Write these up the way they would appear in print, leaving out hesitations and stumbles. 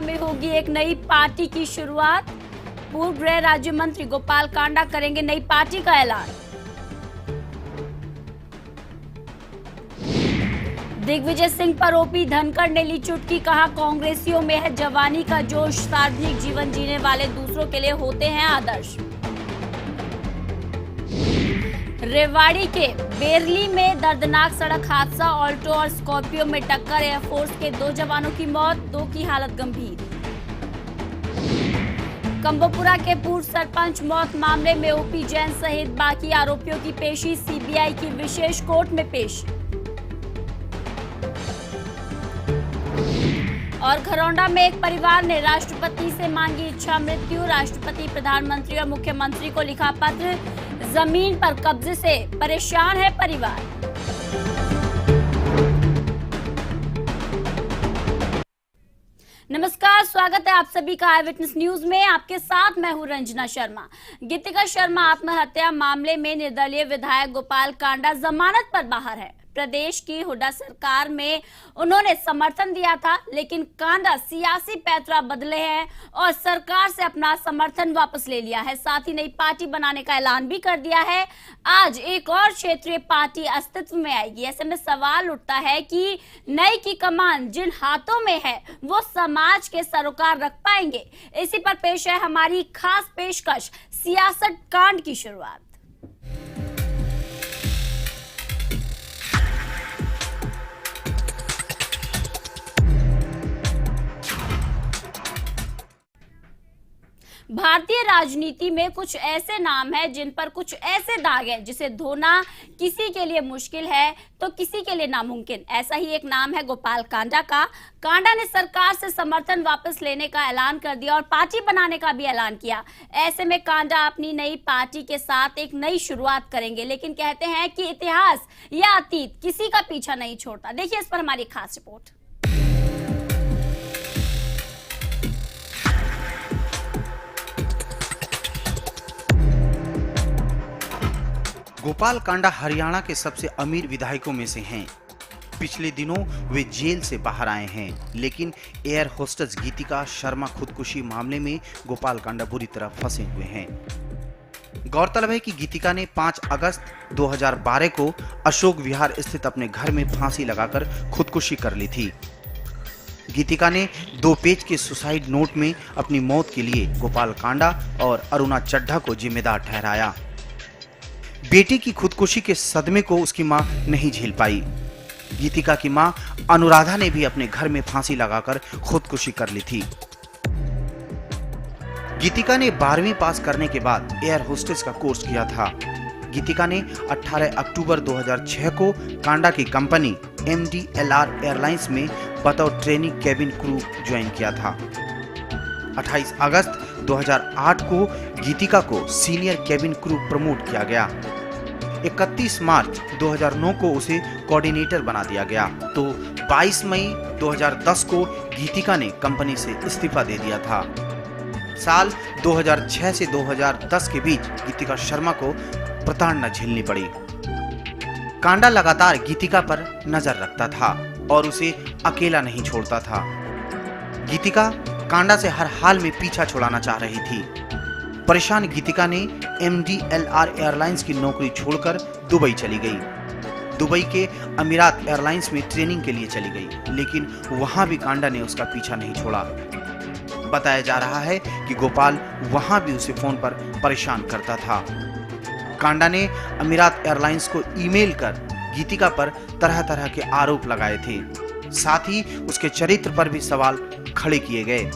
में होगी एक नई पार्टी की शुरुआत। पूर्व गृह राज्य मंत्री गोपाल कांडा करेंगे नई पार्टी का ऐलान। दिग्विजय सिंह पर ओपी धनखड़ ने ली चुटकी, कहा कांग्रेसियों में है जवानी का जोश, सार्वजनिक जीवन जीने वाले दूसरों के लिए होते हैं आदर्श। रेवाड़ी के बेरली में दर्दनाक सड़क हादसा, ऑल्टो और स्कॉर्पियो में टक्कर, एयरफोर्स के 2 जवानों की मौत, 2 की हालत गंभीर। कंबोपुरा के पूर्व सरपंच मौत मामले में ओपी जैन सहित बाकी आरोपियों की पेशी सीबीआई की विशेष कोर्ट में पेश। और घरौंडा में एक परिवार ने राष्ट्रपति से मांगी इच्छा मृत्यु, राष्ट्रपति प्रधानमंत्री और मुख्यमंत्री को लिखा पत्र, जमीन पर कब्जे से परेशान है परिवार। नमस्कार, स्वागत है आप सभी का आई विटनेस न्यूज में। आपके साथ मैं हूं रंजना शर्मा। गीतिका शर्मा आत्महत्या मामले में निर्दलीय विधायक गोपाल कांडा जमानत पर बाहर है। प्रदेश की हुड्डा सरकार में उन्होंने समर्थन दिया था, लेकिन कांडा सियासी पैतरा बदले हैं और सरकार से अपना समर्थन वापस ले लिया है। साथ ही नई पार्टी बनाने का ऐलान भी कर दिया है। आज एक और क्षेत्रीय पार्टी अस्तित्व में आएगी। ऐसे में सवाल उठता है कि नई की कमान जिन हाथों में है वो समाज के सरोकार रख पाएंगे। इसी पर पेश है हमारी खास पेशकश, सियासत कांड की शुरुआत। भारतीय राजनीति में कुछ ऐसे नाम हैं जिन पर कुछ ऐसे दाग हैं जिसे धोना किसी के लिए मुश्किल है तो किसी के लिए नामुमकिन। ऐसा ही एक नाम है गोपाल कांडा का। कांडा ने सरकार से समर्थन वापस लेने का ऐलान कर दिया और पार्टी बनाने का भी ऐलान किया। ऐसे में कांडा अपनी नई पार्टी के साथ एक नई शुरुआत करेंगे, लेकिन कहते हैं कि इतिहास या अतीत किसी का पीछा नहीं छोड़ता। देखिए इस पर हमारी खास रिपोर्ट। गोपाल कांडा हरियाणा के सबसे अमीर विधायकों में से हैं। पिछले दिनों वे जेल से बाहर आए हैं, लेकिन एयर होस्टेस गीतिका शर्मा खुदकुशी मामले में गोपाल कांडा बुरी तरह फंसे हुए हैं। गौरतलब है कि गीतिका ने 5 अगस्त 2012 को अशोक विहार स्थित अपने घर में फांसी लगाकर खुदकुशी कर ली थी। गीतिका ने 2 पेज के सुसाइड नोट में अपनी मौत के लिए गोपाल कांडा और अरुणा चड्ढा को जिम्मेदार ठहराया। बेटी की खुदकुशी के सदमे को उसकी मां नहीं झेल पाई। गीतिका की मां अनुराधा ने भी अपने घर में फांसी लगाकर खुदकुशी कर ली थी। गीतिका ने 12वीं पास करने के बाद एयर होस्टेस का कोर्स किया था। गीतिका ने 18 अक्टूबर 2006 को कांडा की कंपनी MDLR एयरलाइंस में बतौर ट्रेनिंग केबिन क्रू ज्वाइन किया था। 28 अगस्त 2008 को गीतिका को सीनियर केबिन क्रू प्रमोट किया गया। 31 मार्च 2009 को उसे कोऑर्डिनेटर बना दिया गया, तो 22 मई 2010 को गीतिका ने कंपनी से इस्तीफा दे दिया था। साल 2006 से 2010 के बीच गीतिका शर्मा को प्रताड़ना झेलनी पड़ी। कांडा लगातार गीतिका पर नजर रखता था और उसे अकेला नहीं छोड़ता था। गीतिका कांडा से हर हाल में पीछा छुड़ाना चाह रही थी। परेशान गीतिका ने MDLR एयरलाइंस की नौकरी छोड़कर दुबई चली गई। दुबई के अमीरात एयरलाइंस में ट्रेनिंग के लिए चली गई, लेकिन वहां भी कांडा ने उसका पीछा नहीं छोड़ा। बताया जा रहा है कि गोपाल वहां भी उसे फोन पर परेशान करता था। कांडा ने अमीरात एयरलाइंस को ईमेल कर गीतिका पर तरह तरह के आरोप लगाए थे। साथ ही उसके चरित्र पर भी सवाल खड़े किए गए।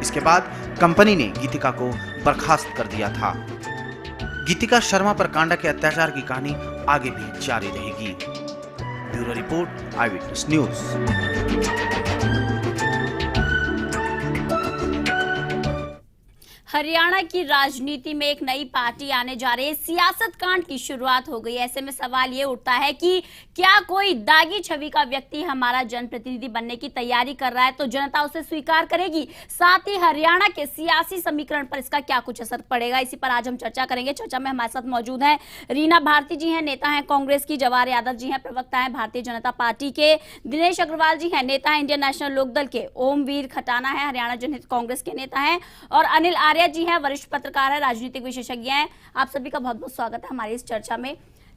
इसके बाद कंपनी ने गीतिका को बर्खास्त कर दिया था। गीतिका शर्मा पर कांडा के अत्याचार की कहानी आगे भी जारी रहेगी। ब्यूरो रिपोर्ट, आई विटनेस न्यूज। हरियाणा की राजनीति में एक नई पार्टी आने जा रही है, सियासत कांड की शुरुआत हो गई। ऐसे में सवाल ये उठता है कि क्या कोई दागी छवि का व्यक्ति हमारा जनप्रतिनिधि बनने की तैयारी कर रहा है तो जनता उसे स्वीकार करेगी। साथ ही हरियाणा के सियासी समीकरण पर इसका क्या कुछ असर पड़ेगा, इसी पर आज हम चर्चा करेंगे। चर्चा में हमारे साथ मौजूद हैं रीना भारती जी हैं, नेता हैं कांग्रेस की, जवाहर यादव जी हैं, प्रवक्ता हैं भारतीय जनता पार्टी के, दिनेश अग्रवाल जी हैं, नेता हैं इंडियन नेशनल लोकदल के, ओमवीर खटाना है हरियाणा जनहित कांग्रेस के नेता हैं, और अनिल आर्य जी हैं, वरिष्ठ पत्रकार है, राजनीतिक विशेषज्ञ हैं। आप सभी का बहुत बहुत स्वागत है हमारी इस चर्चा में।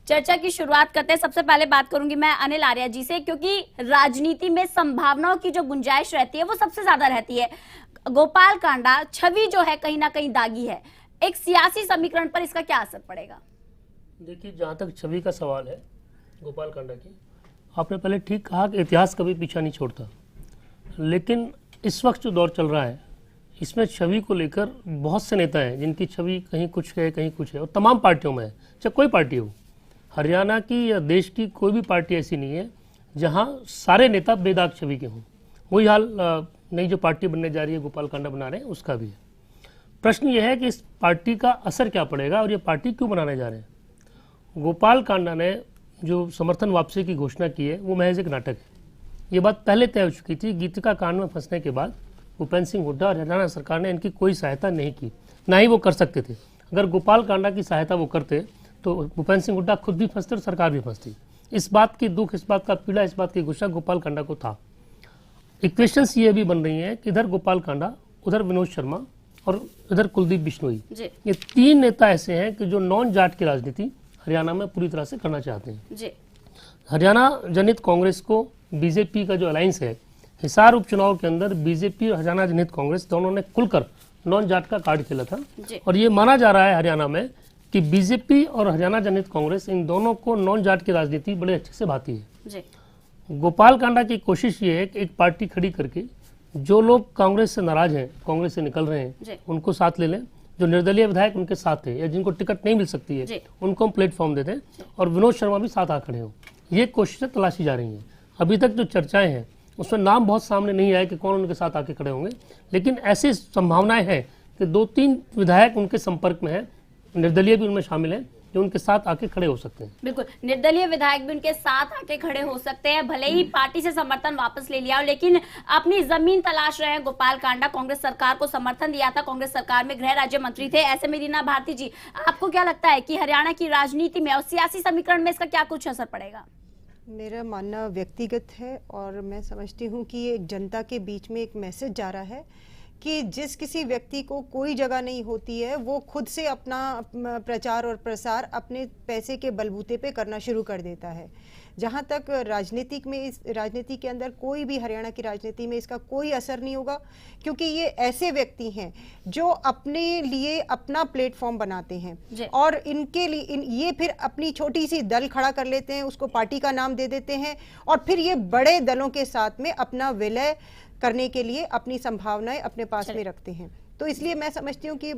चर्चा की शुरुआत करते हैं। सबसे पहले बात करूंगी मैं अनिल आर्य जी से, क्योंकि राजनीति में संभावनाओं की जो गुंजाइश रहती है वो सबसे ज्यादा रहती है। गोपाल कांडा छवि जो है कहीं ना कहीं दागी है, एक सियासी समीकरण पर इसका क्या असर पड़ेगा? देखिए, जहाँ तक छवि का सवाल है गोपाल कांडा की, आपने पहले ठीक कहा कि इतिहास कभी पीछा नहीं छोड़ता, लेकिन इस वक्त जो दौर चल रहा है इसमें छवि को लेकर बहुत से नेता हैं जिनकी छवि कहीं कुछ है कहीं कुछ है, और तमाम पार्टियों में है, चाहे कोई पार्टी हो। हरियाणा की या देश की कोई भी पार्टी ऐसी नहीं है जहाँ सारे नेता बेदाग छवि के हों। वही हाल नई जो पार्टी बनने जा रही है, गोपाल कांडा बना रहे हैं, उसका भी है। प्रश्न यह है कि इस पार्टी का असर क्या पड़ेगा और ये पार्टी क्यों बनाने जा रहे हैं। गोपाल कांडा ने जो समर्थन वापसी की घोषणा की है वो महज एक नाटक है। ये बात पहले तय हो चुकी थी। गीतिका कांड में फंसने के बाद भूपेंद्र सिंह हुड्डा और हरियाणा सरकार ने इनकी कोई सहायता नहीं की, ना ही वो कर सकते थे। अगर गोपाल कांडा की सहायता वो करते तो भूपेंद्र सिंह हुड्डा खुद भी फंसते और सरकार भी फंसती। इस बात की दुख, इस बात का पीड़ा, इस बात की गुस्सा गोपाल कांडा को था। इक्वेशंस ये भी बन रही हैं कि इधर गोपाल कांडा, उधर विनोद शर्मा और इधर कुलदीप बिश्नोई, ये तीन नेता ऐसे हैं कि जो नॉन जाट की राजनीति हरियाणा में पूरी तरह से करना चाहते हैं। हरियाणा जनहित कांग्रेस को बीजेपी का जो अलायंस है, हिसार उपचुनाव के अंदर बीजेपी और हरियाणा जनहित कांग्रेस दोनों ने खुलकर नॉन जाट का कार्ड खेला था, और ये माना जा रहा है हरियाणा में कि बीजेपी और हरियाणा जनहित कांग्रेस इन दोनों को नॉन जाट की राजनीति बड़े अच्छे से भाती है। गोपाल कांडा की कोशिश ये है कि एक पार्टी खड़ी करके जो लोग कांग्रेस से नाराज हैं, कांग्रेस से निकल रहे हैं, उनको साथ ले लें। जो निर्दलीय विधायक उनके साथ थे या जिनको टिकट नहीं मिल सकती है उनको हम प्लेटफॉर्म देते हैं, और विनोद शर्मा भी साथ आ खड़े हों। ये कोशिशें तलाशी जा रही हैं। अभी तक जो चर्चाएं हैं उसमें नाम बहुत सामने नहीं आया कि कौन उनके साथ आके खड़े होंगे, लेकिन ऐसी संभावनाएं हैं कि 2-3 विधायक उनके संपर्क में हैं, निर्दलीय भी उनमें शामिल हैं, जो उनके साथ आके खड़े हो सकते हैं। बिल्कुल, निर्दलीय विधायक भी उनके साथ आके खड़े हो सकते हैं, भले ही पार्टी से समर्थन वापस ले लिया हो, लेकिन अपनी जमीन तलाश रहे हैं गोपाल कांडा। कांग्रेस सरकार को समर्थन दिया था, कांग्रेस सरकार में गृह राज्य मंत्री थे। ऐसे में रीना भारती जी, आपको क्या लगता है कि हरियाणा की राजनीति में और सियासी समीकरण में इसका क्या कुछ असर पड़ेगा? मेरा मानना व्यक्तिगत है, और मैं समझती हूँ कि ये एक जनता के बीच में एक मैसेज जा रहा है कि जिस किसी व्यक्ति को कोई जगह नहीं होती है वो खुद से अपना प्रचार और प्रसार अपने पैसे के बलबूते पे करना शुरू कर देता है। जहाँ तक राजनीतिक में, इस राजनीति के अंदर कोई भी, हरियाणा की राजनीति में इसका कोई असर नहीं होगा, क्योंकि ये ऐसे व्यक्ति हैं जो अपने लिए अपना प्लेटफॉर्म बनाते हैं, और इनके लिए ये फिर अपनी छोटी सी दल खड़ा कर लेते हैं, उसको पार्टी का नाम दे देते हैं, और फिर ये बड़े दलों के साथ में अपना विलय करने के लिए अपनी संभावनाएं अपने पास में रखते हैं। तो इसलिए मैं समझती हूँ कि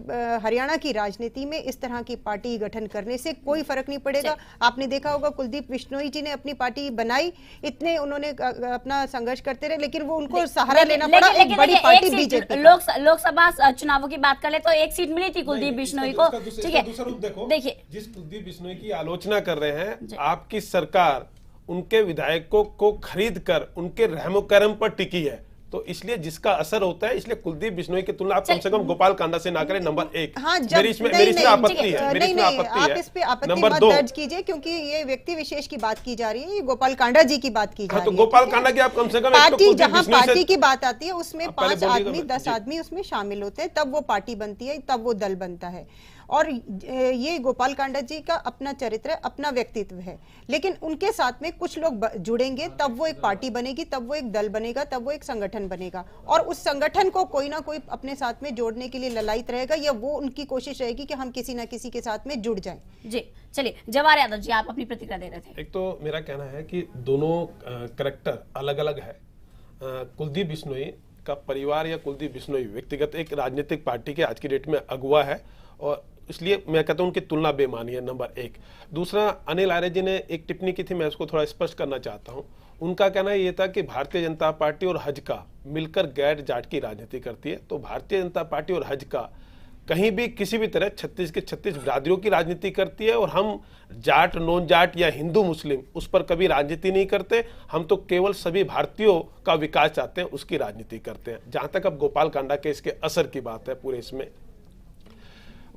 हरियाणा की राजनीति में इस तरह की पार्टी गठन करने से कोई फर्क नहीं पड़ेगा। आपने देखा होगा कुलदीप बिश्नोई जी ने अपनी पार्टी बनाई, इतने उन्होंने अपना संघर्ष करते रहे, लेकिन वो उनको सहारा लेना पड़ा एक बड़ी पार्टी बीजेपी। लोकसभा चुनावों की बात कर ले तो एक सीट मिली थी कुलदीप बिश्नोई को। ठीक है, देखिए, जिस कुलदीप बिश्नोई की आलोचना कर रहे हैं, आपकी सरकार उनके विधायकों को खरीद कर उनके रहमो करम पर टिकी है, तो इसलिए जिसका असर होता है, इसलिए कुलदीप बिश्नोई की तुलना आप कम से कम गोपाल कांडा से ना करें। नंबर 1, मेरी इसमें आपत्ति है, आप इस पे आपत्ति मत दर्ज कीजिए, क्योंकि ये व्यक्ति विशेष की बात की जा रही है, ये गोपाल कांडा जी की बात की जा रही है। तो गोपाल कांडा की आप कम से कम पार्टी, जहां पार्टी की बात आती है उसमें 5 आदमी 10 आदमी उसमें शामिल होते हैं, तब वो पार्टी बनती है, तब वो दल बनता है। और ये गोपाल कांडा जी का अपना चरित्र, अपना व्यक्तित्व है, लेकिन उनके साथ में कुछ लोग जुड़ेंगे, तब वो एक पार्टी बनेगी, तब वो एक दल बनेगा, तब वो एक संगठन बनेगा, और उस संगठन को कोई ना कोई अपने साथ में जोड़ने के लिए ललायित रहेगा, या वो उनकी कोशिश रहेगी कि हम किसी ना किसी के साथ में जुड़ जाएं। जी, चलिए जवाहर यादव जी, आप अपनी प्रतिक्रिया दे रहे थे। एक तो मेरा कहना है कि दोनों कैरेक्टर अलग अलग है। कुलदीप बिश्नोई का परिवार या कुलदीप बिश्नोई व्यक्तिगत एक राजनीतिक पार्टी के आज की डेट में अगुवा है, और इसलिए मैं कहता हूं उनकी तुलना बेमानी है, नंबर 1। दूसरा, अनिल आर्य जी ने एक टिप्पणी की थी, मैं उसको थोड़ा स्पष्ट करना चाहता हूं। उनका कहना ये था कि भारतीय जनता पार्टी और हज का मिलकर गैर जाट की राजनीति करती है। तो भारतीय जनता पार्टी और हज का कहीं भी किसी भी तरह 36 के 36 बिरादरियों की राजनीति करती है, और हम जाट नॉन जाट या हिंदू मुस्लिम उस पर कभी राजनीति नहीं करते। हम तो केवल सभी भारतीयों का विकास चाहते हैं, उसकी राजनीति करते हैं। जहां तक अब गोपाल कांडा के इसके असर की बात है, पूरे इसमें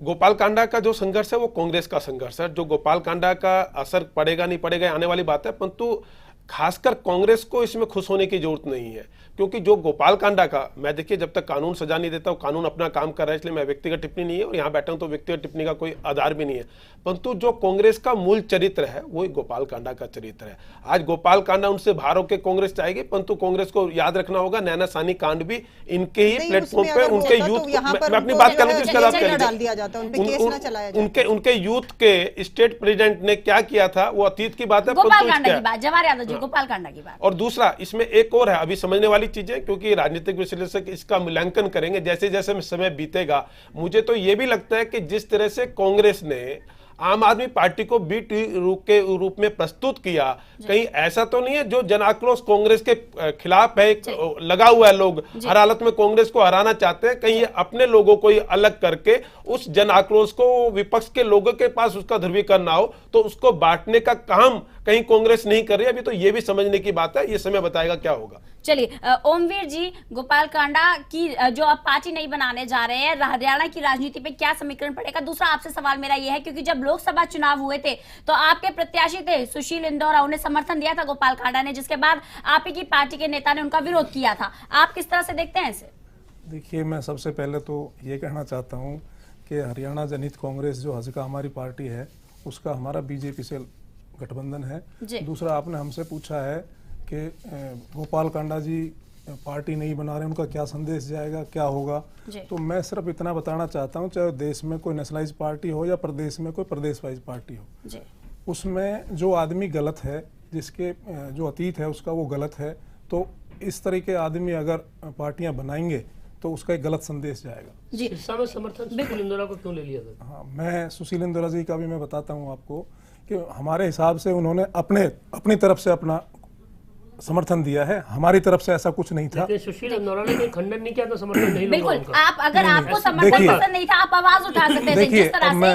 गोपाल कांडा का जो संघर्ष है वो कांग्रेस का संघर्ष है। जो गोपाल कांडा का असर पड़ेगा नहीं पड़ेगा आने वाली बात है, परंतु खासकर कांग्रेस को इसमें खुश होने की जरूरत नहीं है, क्योंकि जो गोपाल कांडा का, मैं देखिए जब तक कानून सजा नहीं देता, कानून अपना काम कर रहा है, इसलिए मैं व्यक्तिगत टिप्पणी नहीं है, और यहाँ बैठा हूं तो व्यक्तिगत टिप्पणी का कोई आधार भी नहीं है, परंतु जो कांग्रेस का मूल चरित्र है वो गोपाल कांडा का चरित्र है। आज गोपाल कांडा उनसे बाहर होकर कांग्रेस चाहेगी, परंतु कांग्रेस को याद रखना होगा नैना सानी कांड भी इनके ही प्लेटफॉर्म पे उनके यूथ, मैं अपनी बात कर उनके यूथ के स्टेट प्रेसिडेंट ने क्या किया था वो अतीत की बात है, गोपाल कांडा की बात, जवाहर यादव जी, गोपाल कांडा की बात। और दूसरा इसमें एक और है अभी समझने वाली चीजें, क्योंकि राजनीतिक विश्लेषक इसका मूल्यांकन करेंगे जैसे जैसे समय बीतेगा। मुझे तो यह भी लगता है कि जिस तरह से कांग्रेस ने आम आदमी पार्टी को बी के रूप में प्रस्तुत किया, कहीं ऐसा तो नहीं है जो जन आक्रोश कांग्रेस के खिलाफ है, लगा हुआ है, लोग हर हालत में कांग्रेस को हराना चाहते हैं, कहीं ये अपने लोगों को अलग करके उस जन आक्रोश को विपक्ष के लोगों के पास उसका ध्रुवीकरण ना हो, तो उसको बांटने का काम कहीं कांग्रेस नहीं कर रही। अभी तो ये भी समझने की बात है, ये समय बताएगा क्या होगा। चलिए ओमवीर जी, गोपाल कांडा की जो आप पार्टी नहीं बनाने जा रहे हैं, हरियाणा की राजनीति पे क्या समीकरण पड़ेगा? दूसरा आपसे सवाल मेरा ये है, क्योंकि जब लोकसभा चुनाव हुए थे तो आपके प्रत्याशी थे सुशील इंदौरा, उन्हें समर्थन दिया था गोपाल कांडा ने, जिसके बाद आप ही की पार्टी के नेता ने उनका विरोध किया था। आप किस तरह से देखते हैं इसे? देखिए, मैं सबसे पहले तो ये कहना चाहता हूँ कि हरियाणा जनहित कांग्रेस जो हजका हमारी पार्टी है, उसका हमारा बीजेपी से गठबंधन है। दूसरा, आपने हमसे पूछा है कि गोपाल कांडा जी पार्टी नहीं बना रहे, उनका क्या संदेश जाएगा, क्या होगा। तो मैं सिर्फ इतना बताना चाहता हूँ, चाहे देश में कोई नेशनलाइज पार्टी हो या प्रदेश में कोई प्रदेश वाइज पार्टी हो, उसमें जो आदमी गलत है, जिसके जो अतीत है उसका वो गलत है, तो इस तरह के आदमी अगर पार्टियां बनाएंगे तो उसका एक गलत संदेश जाएगा। सिरसा में समर्थन सुशील इंदौरा को क्यों ले लिया था? हाँ, मैं सुशील इंदौरा जी का भी मैं बताता हूँ आपको कि हमारे हिसाब से उन्होंने अपनी तरफ से अपना समर्थन दिया है, हमारी तरफ से ऐसा कुछ नहीं था। सुशील इंदौरा ने खंडन नहीं किया तो समर्थन नहीं। बिल्कुल, आप अगर आपको समर्थन पसंद नहीं था, आप आवाज उठा सकते थे।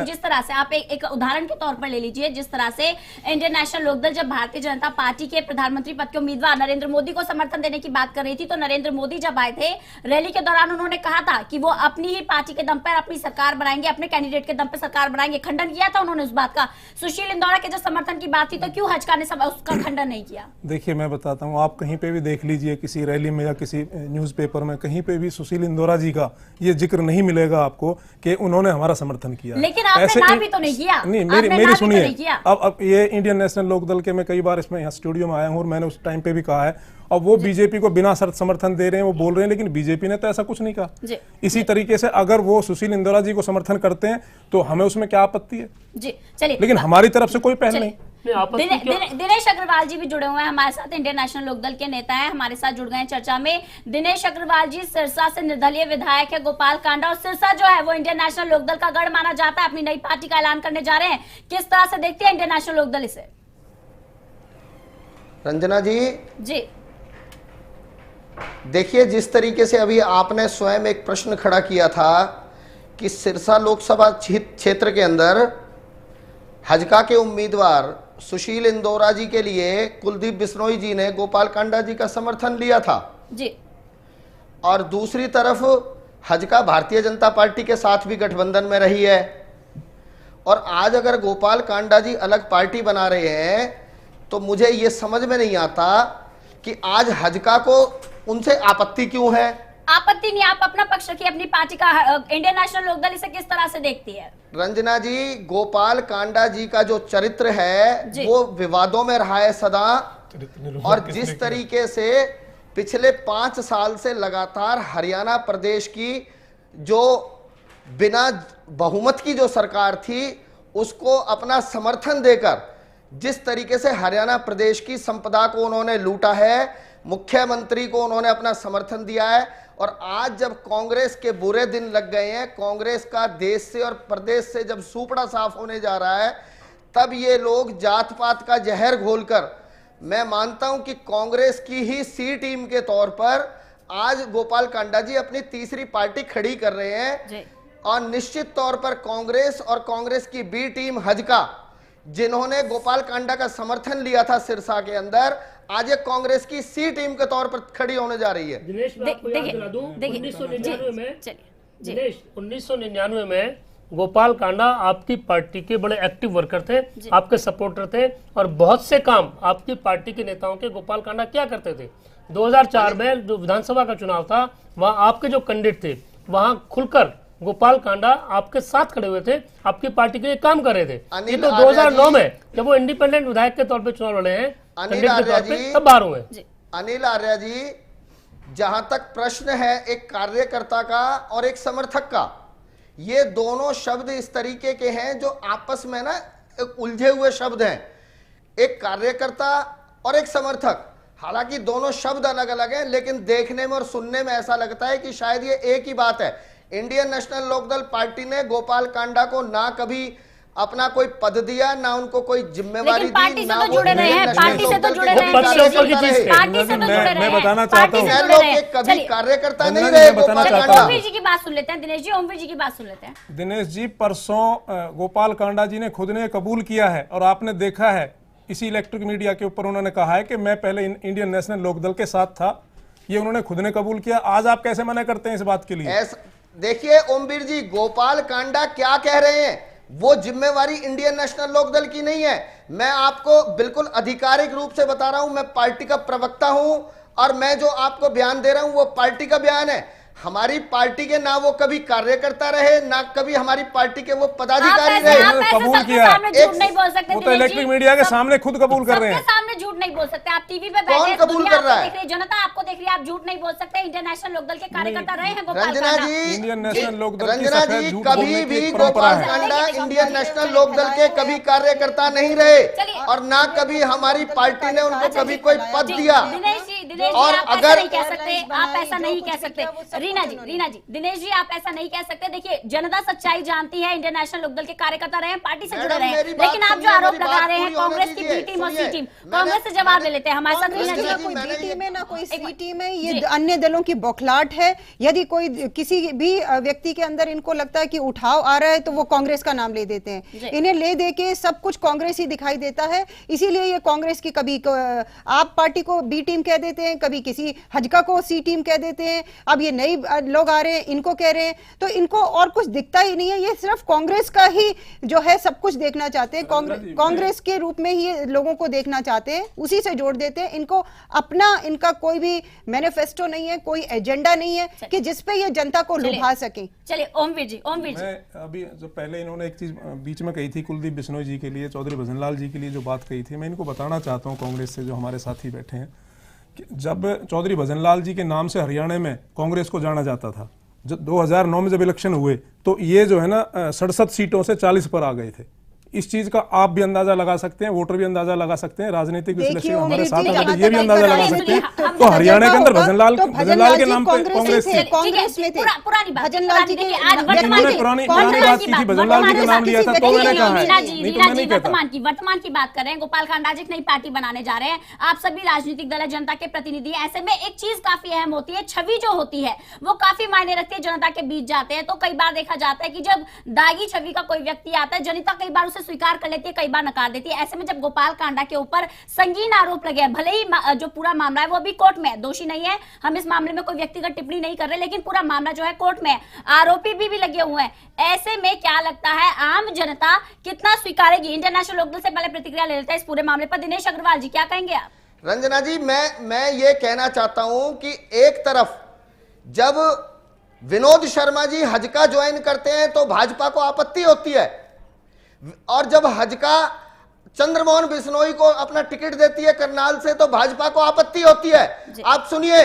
जिस तरह से आप एक उदाहरण के तौर पर ले लीजिए, जिस तरह से इंडियन नेशनल लोकदल जब भारतीय जनता पार्टी के प्रधानमंत्री पद के उम्मीदवार नरेंद्र मोदी को समर्थन देने की बात कर रही थी, तो नरेंद्र मोदी जब आए थे रैली के दौरान उन्होंने कहा था कि वो अपनी ही पार्टी के दम पर अपनी सरकार बनाएंगे, अपने कैंडिडेट के दम पर सरकार बनाएंगे। खंडन किया था उन्होंने उस बात का। सुशील इंदौरा के जो समर्थन की बात थी, तो क्यों हजका ने उसका खंडन नहीं किया? देखिए, मैं बताता हूँ, आप कहीं पे भी देख लीजिए, किसी रैली में या किसी न्यूज़पेपर में कहीं पे भी सुशील इंदौरा जी का ये जिक्र नहीं मिलेगा आपको कि उन्होंने हमारा समर्थन किया। लेकिन आपने नाम भी तो नहीं किया। नहीं, मेरी सुनिए, अब ये इंडियन नेशनल लोकदल के मैं कई बार इसमें यहाँ स्टूडियो में आया हूँ और मैंने उस टाइम पे भी कहा है, और वो बीजेपी को बिना शर्त समर्थन दे रहे हैं, वो बोल रहे हैं, लेकिन बीजेपी ने तो ऐसा कुछ नहीं कहा। इसी तरीके से अगर वो सुशील इंदौरा जी को समर्थन करते हैं तो हमें उसमें क्या आपत्ति है जी। चलिए, लेकिन हमारी तरफ से कोई पहल नहीं। दिनेश अग्रवाल जी भी जुड़े हुए हैं हमारे साथ, इंडियन नेशनल लोकदल के नेता हैं, हमारे साथ जुड़ गए हैं चर्चा में। दिनेश अग्रवाल जी, सिरसा से निर्दलीय विधायक है गोपाल कांडा, और सिरसा जो है वो इंडियन नेशनल लोकदल का गढ़ माना जाता है, अपनी नई पार्टी का ऐलान करने जा रहे हैं। किस तरह से देखते हैं इंडियन नेशनल लोकदल इसे? रंजना जी, देखिए, जिस तरीके से अभी आपने स्वयं एक प्रश्न खड़ा किया था कि सिरसा लोकसभा क्षेत्र के अंदर हजका के उम्मीदवार सुशील इंदौरा जी के लिए कुलदीप बिश्नोई जी ने गोपाल कांडा जी का समर्थन लिया था जी, और दूसरी तरफ हजका भारतीय जनता पार्टी के साथ भी गठबंधन में रही है, और आज अगर गोपाल कांडा जी अलग पार्टी बना रहे हैं तो मुझे ये समझ में नहीं आता कि आज हजका को उनसे आपत्ति क्यों है। आपत्ति नहीं, आप अपना पक्ष रखिए, अपनी पार्टी का। इंडियन नेशनल लोकदल इसे किस तरह से देखती है? रंजना जी, गोपाल कांडा जी का जो चरित्र है वो विवादों में रहा है सदा, और जिस तरीके से पिछले 5 साल से लगातार हरियाणा प्रदेश की जो बिना बहुमत की जो सरकार थी उसको अपना समर्थन देकर जिस तरीके से हरियाणा प्रदेश की संपदा को उन्होंने लूटा है, मुख्यमंत्री को उन्होंने अपना समर्थन दिया है, और आज जब कांग्रेस के बुरे दिन लग गए हैं, कांग्रेस का देश से और प्रदेश से जब सूपड़ा साफ होने जा रहा है, तब ये लोग जात पात का जहर घोलकर, मैं मानता हूं कि कांग्रेस की ही सी टीम के तौर पर आज गोपाल कांडा जी अपनी तीसरी पार्टी खड़ी कर रहे हैं, और निश्चित तौर पर कांग्रेस और कांग्रेस की बी टीम हजका, जिन्होंने गोपाल कांडा का समर्थन लिया था सिरसा के अंदर, आज ये कांग्रेस की सी टीम के तौर पर खड़ी होने जा रही है। दिनेश, मैं आपको याद दिला दूं, 1999 में गोपाल कांडा आपकी पार्टी के बड़े एक्टिव वर्कर थे, आपके सपोर्टर थे, और बहुत से काम आपकी पार्टी के नेताओं के गोपाल कांडा क्या करते थे। 2004 में जो विधानसभा का चुनाव था, वहां आपके जो कैंडिडेट थे, वहां खुलकर गोपाल कांडा आपके साथ खड़े हुए थे, आपकी पार्टी के लिए काम कर रहे थे। ये तो 2009 में जब वो इंडिपेंडेंट विधायक के तौर पे चुनाव लड़े हैं, अनिल आर्या जी, तब बाहर हुए। अनिल आर्या जी, जहां तक प्रश्न है एक कार्यकर्ता का और एक समर्थक का, ये दोनों शब्द इस तरीके के हैं जो आपस में ना उलझे हुए शब्द हैं। एक कार्यकर्ता और एक समर्थक, हालांकि दोनों शब्द अलग अलग हैं, लेकिन देखने में और सुनने में ऐसा लगता है कि शायद ये एक ही बात है। इंडियन नेशनल लोकदल पार्टी ने गोपाल कांडा को ना कभी अपना कोई पद दिया, ना उनको कोई जिम्मेवारी दी, ना वो जुड़े रहे हैं, पार्टी से तो जुड़े रहे हैं, पार्टी से तो जुड़े रहे मैं बताना चाहता हूँ, कभी कार्यकर्ता नहीं रहे गोपाल कांडा। ओमवीर जी की बात सुन लेते हैं, दिनेश जी, ओमवीर जी की बात सुन लेते हैं। दिनेश जी, परसों गोपाल कांडा जी ने खुद ने कबूल किया है, और आपने देखा है इसी इलेक्ट्रिक मीडिया के ऊपर उन्होंने कहा है कि मैं पहले इंडियन नेशनल लोकदल के साथ था। ये उन्होंने खुद ने कबूल किया। आज आप कैसे मना करते हैं इस बात के लिए? देखिए ओमवीर जी, गोपाल कांडा क्या कह रहे हैं, वो जिम्मेवारी इंडियन नेशनल लोकदल की नहीं है। मैं आपको बिल्कुल आधिकारिक रूप से बता रहा हूं, मैं पार्टी का प्रवक्ता हूं, और मैं जो आपको बयान दे रहा हूं वो पार्टी का बयान है। हमारी पार्टी के ना वो कभी कार्यकर्ता रहे, ना कभी हमारी पार्टी के वो पदाधिकारी रहे। कबूल किया, झूठ नहीं बोल सकते, वो तो इलेक्ट्रिक मीडिया के सामने खुद कबूल कर रहे हैं। सामने झूठ नहीं बोल सकते, आप टीवी पे बैठे, कौन कबूल कर रहा है? जनता आपको देख रही है, आप झूठ नहीं बोल सकते। इंडियन नेशनल लोकदल के कार्यकर्ता रहे हैं गोपाल रंजना कांडा। जी, इंडियन नेशनल लोकदल रंजना जी, कभी भी गोपाल कांडा इंडियन नेशनल लोकदल के कभी कार्यकर्ता नहीं रहे, और ना कभी हमारी पार्टी ने उनको कभी कोई पद दिया। दिनेश जी, और अगर नहीं कह सकते, आप ऐसा नहीं कह सकते। रीना जी, दिनेश जी, आप ऐसा नहीं कह सकते। देखिए, जनता सच्चाई जानती है, इंडियन नेशनल लोकदल के कार्यकर्ता रहे हैं, पार्टी से जुड़े रहे हैं, लेकिन आप जो आरोप लगा रहे हैं कांग्रेस की बी टीम और सी टीम, कांग्रेस से जवाब ले लेते हैं हमारे साथ। रीना जी, कोई बी टीम है ना कोई सी टीम है, ये अन्य दलों की बौखलाहट है। यदि कोई किसी भी व्यक्ति के अंदर इनको लगता है कि उठाव आ रहा है, तो वो कांग्रेस का नाम ले देते हैं। इन्हें ले दे के सब कुछ कांग्रेस ही दिखाई देता है, इसीलिए ये कांग्रेस की कभी आप पार्टी को बी टीम कह देते हैं, कभी किसी हजका को सी टीम कह देते हैं। अब ये नए लोग आ रहे हैं, इनको कह रहे हैं, तो इनको और कुछ दिखता ही नहीं है। ये सिर्फ कांग्रेस का ही जो है सब कुछ देखना चाहते हैं, कांग्रेस के रूप में ही ये लोगों को देखना चाहते हैं, उसी से जोड़ देते हैं। इनको अपना, इनका कोई भी मैनिफेस्टो नहीं है, कोई एजेंडा नहीं है कि जिसपे ये जनता को लुभा सके। चलिए ओमवीर जी, अभी जो पहले इन्होंने एक चीज बीच में कही थी कुलदीप बिश्नोई जी के लिए, चौधरी भजनलाल जी के लिए जो बात कही थी, मैं इनको बताना चाहता हूँ कांग्रेस से जो हमारे साथी बैठे हैं, जब चौधरी भजनलाल जी के नाम से हरियाणा में कांग्रेस को जाना जाता था, जब 2009 में जब इलेक्शन हुए, तो ये जो है ना 67 सीटों से 40 पर आ गए थे। इस चीज का आप भी अंदाजा लगा सकते हैं, वोटर भी अंदाजा लगा सकते हैं, राजनीतिक विश्लेषक हमारे साथ अगर ये भी अंदाजा लगा सकते हैं, तो हरियाणा के अंदर भजनलाल के नाम पे कांग्रेस थी। कांग्रेस में थे, पुरानी बात, भजनलाल जी की पुरानी बात की थी, भजनलाल जी का नाम लिया था, तो मैंने कहा है, नहीं तो मैं नहीं कहता। वर्तमान की बात कर रहे हैं। गोपाल कांडा जी नई पार्टी बनाने जा रहे हैं, आप सभी राजनीतिक दल जनता के प्रतिनिधि हैं। ऐसे में एक चीज काफी अहम होती है, छवि जो होती है वो काफी मायने रखती है। जनता के बीच जाते हैं तो कई बार देखा जाता है कि जब दागी छवि का कोई व्यक्ति आता है, जनता कई बार उसे स्वीकार कर लेती है, कई बार नकार देती है। ऐसे में जब गोपाल कांडा के ऊपर संगीन आरोप लगे हैं, भले ही जो पूरा मामला है वो अभी कोर्ट में है, दोषी नहीं है, हम इस मामले में कोई व्यक्तिगत टिप्पणी नहीं कर रहे, लेकिन पूरा मामला जो है कोर्ट में है, आरोपी भी लगे हुए हैं। ऐसे में क्या लगता है आम जनता कितना स्वीकारेगी? इंडियन नेशनल लोकदल से पहले प्रतिक्रिया ले लेते हैं इस पूरे मामले पर। दिनेश अग्रवाल जी, क्या कहेंगे आप? रंजना जी, मैं ये कहना चाहता हूं कि एक तरफ जब विनोद शर्मा जी हजका ज्वाइन करते हैं तो भाजपा को आपत्ति होती है, और जब हजका चंद्रमोहन बिश्नोई को अपना टिकट देती है करनाल से तो भाजपा को आपत्ति होती है। आप सुनिए,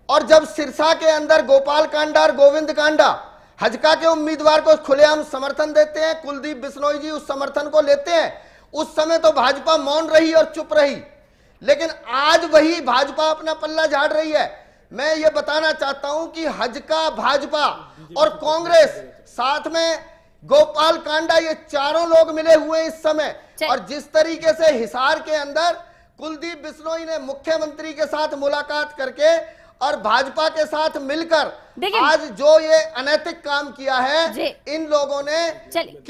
और जब सिरसा के अंदर गोपाल कांडा और गोविंद कांडा हजका के उम्मीदवार को खुलेआम समर्थन देते हैं, कुलदीप बिश्नोई जी उस समर्थन को लेते हैं, उस समय तो भाजपा मौन रही और चुप रही, लेकिन आज वही भाजपा अपना पल्ला झाड़ रही है। मैं ये बताना चाहता हूं कि हजका, भाजपा और कांग्रेस, साथ में गोपाल कांडा, ये चारों लोग मिले हुए इस समय, और जिस तरीके से हिसार के अंदर कुलदीप बिश्नोई ने मुख्यमंत्री के साथ मुलाकात करके और भाजपा के साथ मिलकर देखिए आज जो ये अनैतिक काम किया जी। है, इन लोगों ने चलिए।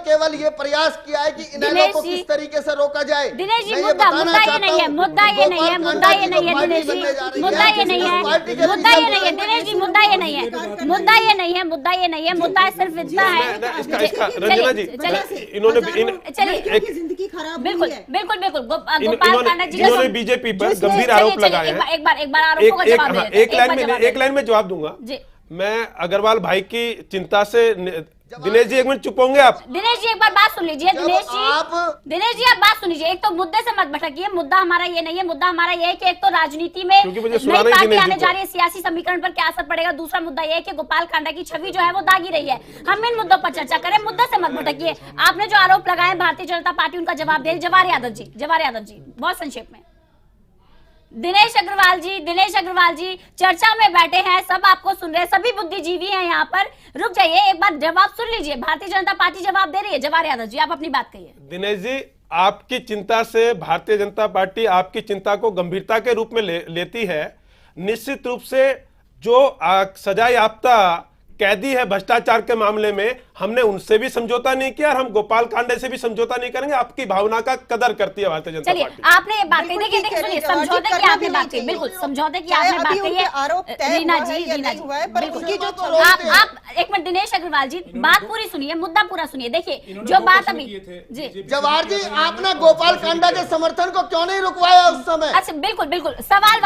केवल ये प्रयास किया है कि इनेलो दिनेश को जी, किस तरीके से रोका जाए। दिनेश जी मैं ये मुद्दा बताना ये चाहता नहीं है, हूं मुद्दा कि ये नहीं है, गोपाल मुद्दा ये कांडा नहीं है जी दिनेश जो जी, पार्टी बनने जा रही मुद्दा ये नहीं जिस है, पार्टी के मुद्दा ये पीछे नहीं है दिनेश जी, मुद्दा ये नहीं है, मुद्दा ये नहीं है, मुद्दा ये नहीं है, मुद्दा सिर्फ इतना है। इसका रंजना जी, इन्होंने चलिए जिंदगी खराब बिल्कुल बिल्कुल बिल्कुल गोपाल कांडा जी इन्होंने बीजेपी पर गंभीर आरोप लगाए हैं। एक बार आरोपों का जवाब दे देते हैं। एक लाइन में जवाब दूंगा। जी मैं अग्रवाल भाई की चिंता से दिनेश जी एक मिनट चुप होंगे आप? दिनेश जी एक बार बात सुन लीजिए। दिनेश जी आप बात सुन लीजिए। एक तो मुद्दे से मत भटकिए। मुद्दा हमारा ये नहीं है, मुद्दा हमारा ये है कि एक तो राजनीति में क्योंकि मुझे नई सुनाना ही पार्टी दिनेश आने जी जा को। रही है, सियासी समीकरण पर क्या असर पड़ेगा। दूसरा मुद्दा ये है कि गोपाल कांडा की छवि जो है वो दागी रही है। हम इन मुद्दों पर चर्चा करें, मुद्दे से मत भटकिए। आपने जो आरोप लगाए भारतीय जनता पार्टी उनका जवाब दे। जवाहर यादव जी बहुत संक्षेप में। दिनेश अग्रवाल जी चर्चा में बैठे हैं, सब आपको सुन रहे हैं, सभी बुद्धिजीवी हैं यहाँ पर। रुक जाइए, एक बार जवाब सुन लीजिए। भारतीय जनता पार्टी जवाब दे रही है। जवाहर यादव जी आप अपनी बात कहिए। दिनेश जी, आपकी चिंता से भारतीय जनता पार्टी आपकी चिंता को गंभीरता के रूप में लेती है। निश्चित रूप से जो सजा याफ्ता कैदी है भ्रष्टाचार के मामले में, हमने उनसे भी समझौता नहीं किया और हम गोपाल कांडे से भी समझौता नहीं करेंगे। आपकी भावना का कदर करती है भारतीय जनता पार्टी। चलिए आपने ये बात कही, देखिए सुनिए, समझौते की आपने बात कही, बिल्कुल समझौते की आपने बात कही है। रीना जी बिल्कुल आप एक मिनट, दिनेश अग्रवाल जी बात पूरी सुनिए, मुद्दा पूरा सुनिए। देखिए जो बात अभी जी जवाहर जी, आपने गोपाल कांडा के समर्थन को क्यों नहीं रुकवाया उस समय? अच्छा बिल्कुल सवाल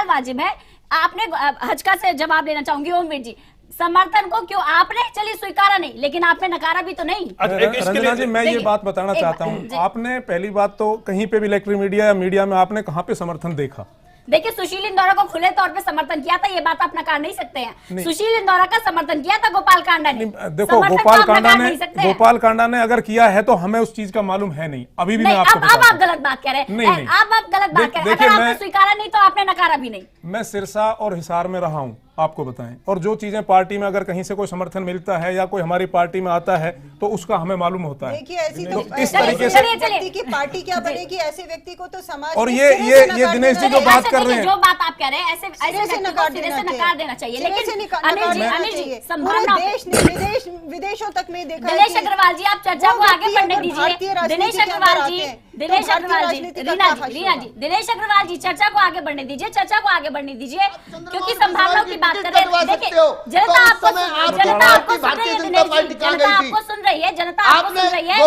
वाजिब है। आपने हजका से जवाब देना चाहूंगी ओमवीर जी। समर्थन को क्यों आपने चलिए स्वीकारा नहीं, लेकिन आपने नकारा भी तो नहीं। रंजना जी, मैं ये बात बताना चाहता हूँ। आपने पहली बात तो कहीं पे भी इलेक्ट्रिक मीडिया या मीडिया में आपने कहाँ पे समर्थन देखा? देखिए सुशील इंदौरा को खुले तौर पे समर्थन किया था, ये बात आप नकार नहीं सकते हैं। सुशील इंदौरा का समर्थन किया था गोपाल कांडा ने। देखो गोपाल कांडा ने अगर किया है तो हमें उस चीज का मालूम है नहीं, अभी भी मैं आपको अब आप गलत बात कह रहे हैं। आप गलत बात कह रहे हैं। अगर आपने स्वीकारा नहीं तो आपने नकारा भी नहीं। मैं सिरसा और हिसार में रहा हूं, आपको बताएं, और जो चीजें पार्टी में अगर कहीं से कोई समर्थन मिलता है या कोई हमारी पार्टी में आता है तो उसका हमें मालूम होता है। देखिए ऐसी तो इस तरीके से व्यक्ति की पार्टी क्या बनेगी, ऐसे व्यक्ति को तो समाज और ये दिनेश जी जो बात कर रहे हैं, जो बात आप कह रहे हैं ऐसे नकार देना चाहिए। लेकिन अनिल जी संभावना विदेशों तक में देखा। दिनेश अग्रवाल जी आप चर्चा को आगे बढ़ने दीजिए। दिनेश अग्रवाल जी रीना जी दिनेश अग्रवाल जी चर्चा को आगे बढ़ने दीजिए, क्योंकि संभावनाओं की बात कर रहे हैं। देखिए जनता आपको सुन रही है,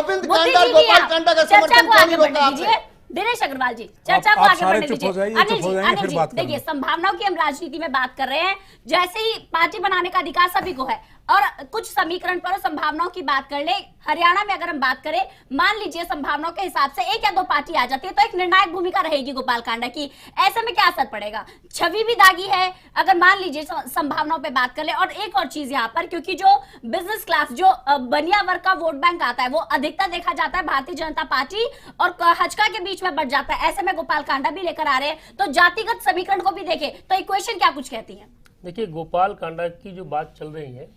बुद्धिजीवी आप चर्चा को आगे बढ़ने दीजिए। दिनेश अग्रवाल जी चर्चा को आगे बढ़ने दीजिए। अनिल जी देखिए संभावनाओं की हम राजनीति में बात कर रहे हैं। जैसे ही पार्टी बनाने का अधिकार सभी को है और कुछ समीकरण पर संभावनाओं की बात कर ले। हरियाणा में अगर हम बात करें, मान लीजिए संभावनाओं के हिसाब से एक या दो पार्टी आ जाती है तो एक निर्णायक भूमिका रहेगी गोपाल कांडा की। ऐसे में क्या असर पड़ेगा? छवि भी दागी है अगर मान लीजिए संभावनाओं पे बात कर ले। और एक और चीज यहाँ पर, क्योंकि जो बिजनेस क्लास जो बनिया वर्ग का वोट बैंक आता है वो अधिकतर देखा जाता है भारतीय जनता पार्टी और हजका के बीच में बढ़ जाता है। ऐसे में गोपाल कांडा भी लेकर आ रहे हैं तो जातिगत समीकरण को भी देखें तो इक्वेशन क्या कुछ कहती है? देखिए गोपाल कांडा की जो बात चल रही है,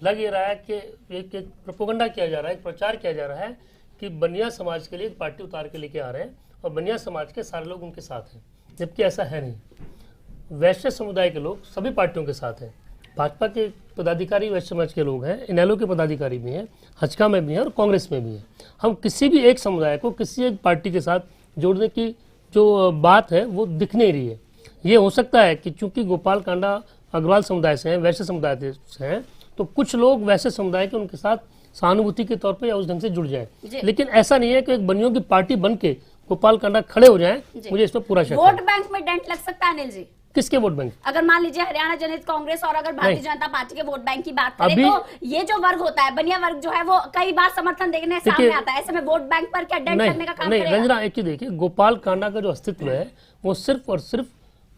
लग ये रहा है कि एक प्रोपेगेंडा किया जा रहा है, एक प्रचार किया जा रहा है कि बनिया समाज के लिए एक पार्टी उतार के लेके आ रहे हैं और बनिया समाज के सारे लोग उनके साथ हैं, जबकि ऐसा है नहीं। वैश्य समुदाय के लोग सभी पार्टियों के साथ हैं। भाजपा के पदाधिकारी वैश्य समाज के लोग हैं, इनेलो के पदाधिकारी भी हैं, हजका में भी हैं और कांग्रेस में भी हैं। हम किसी भी एक समुदाय को किसी एक पार्टी के साथ जोड़ने की जो बात है वो दिख नहीं रही है। ये हो सकता है कि चूंकि गोपाल कांडा अग्रवाल समुदाय से हैं, वैश्य समुदाय से हैं, तो कुछ लोग वैसे समुदाय के उनके साथ सहानुभूति के तौर पे या उस ढंग से जुड़ जाएं। लेकिन ऐसा नहीं है कि एक बनियों की पार्टी बन के गोपाल कांडा खड़े हो जाएं। मुझे इस पर पूरा शक है। वोट बैंक में डेंट लग सकता है अनिल जी? किसके वोट बैंक? अगर मान लीजिए हरियाणा जनहित कांग्रेस और अगर भारतीय जनता पार्टी के वोट बैंक की बात करें तो ये जो वर्ग होता है बनिया वर्ग जो है वो कई बार समर्थन देखने सामने आता है। ऐसे में वोट बैंक पर क्या डेंट करने का काम करेगा? नहीं रंजना, एक ही देखिए, गोपाल कांडा का जो अस्तित्व है वो सिर्फ और सिर्फ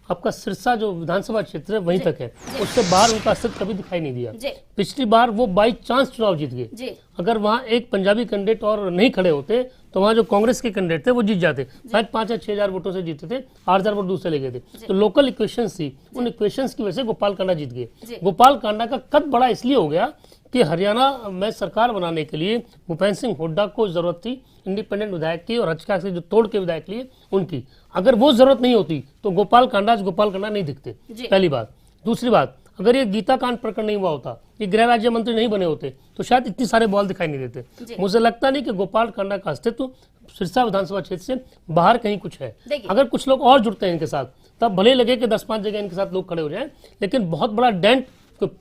आपका सिरसा जो विधानसभा क्षेत्र है वहीं तक है। उससे बाहर उनका अस्तित्व कभी दिखाई नहीं दिया। पिछली बार वो बाई चांस चुनाव जीत गए। अगर वहाँ एक पंजाबी कैंडिडेट और नहीं खड़े होते तो वहाँ जो कांग्रेस के कैंडिडेट थे वो जीत जाते। शायद 5 या 6 हजार वोटों से जीते थे, 8,000 वोट दूसरे ले गए थे। तो लोकल इक्वेशंस थी, उन इक्वेशंस की वजह से गोपाल कांडा जीत गए। गोपाल कांडा का कद बड़ा इसलिए हो गया कि हरियाणा में सरकार बनाने के लिए भूपेंद्र सिंह हुड्डा को जरूरत थी इंडिपेंडेंट विधायक की और हजका से जो तोड़ के विधायक लिए उनकी। अगर वो जरूरत नहीं होती तो गोपाल कांडा नहीं दिखते। पहली बात। दूसरी बात, अगर ये गीता कांड प्रकरण नहीं हुआ होता, ये गृह राज्य मंत्री नहीं बने होते, तो शायद इतने सारे बॉल दिखाई नहीं देते। मुझे लगता नहीं कि गोपाल कांडा का अस्तित्व सिरसा विधानसभा क्षेत्र से बाहर कहीं कुछ है। अगर कुछ लोग और जुड़ते हैं इनके साथ, तब भले लगे कि 10-5 जगह इनके साथ लोग खड़े हो जाएं, लेकिन बहुत बड़ा डेंट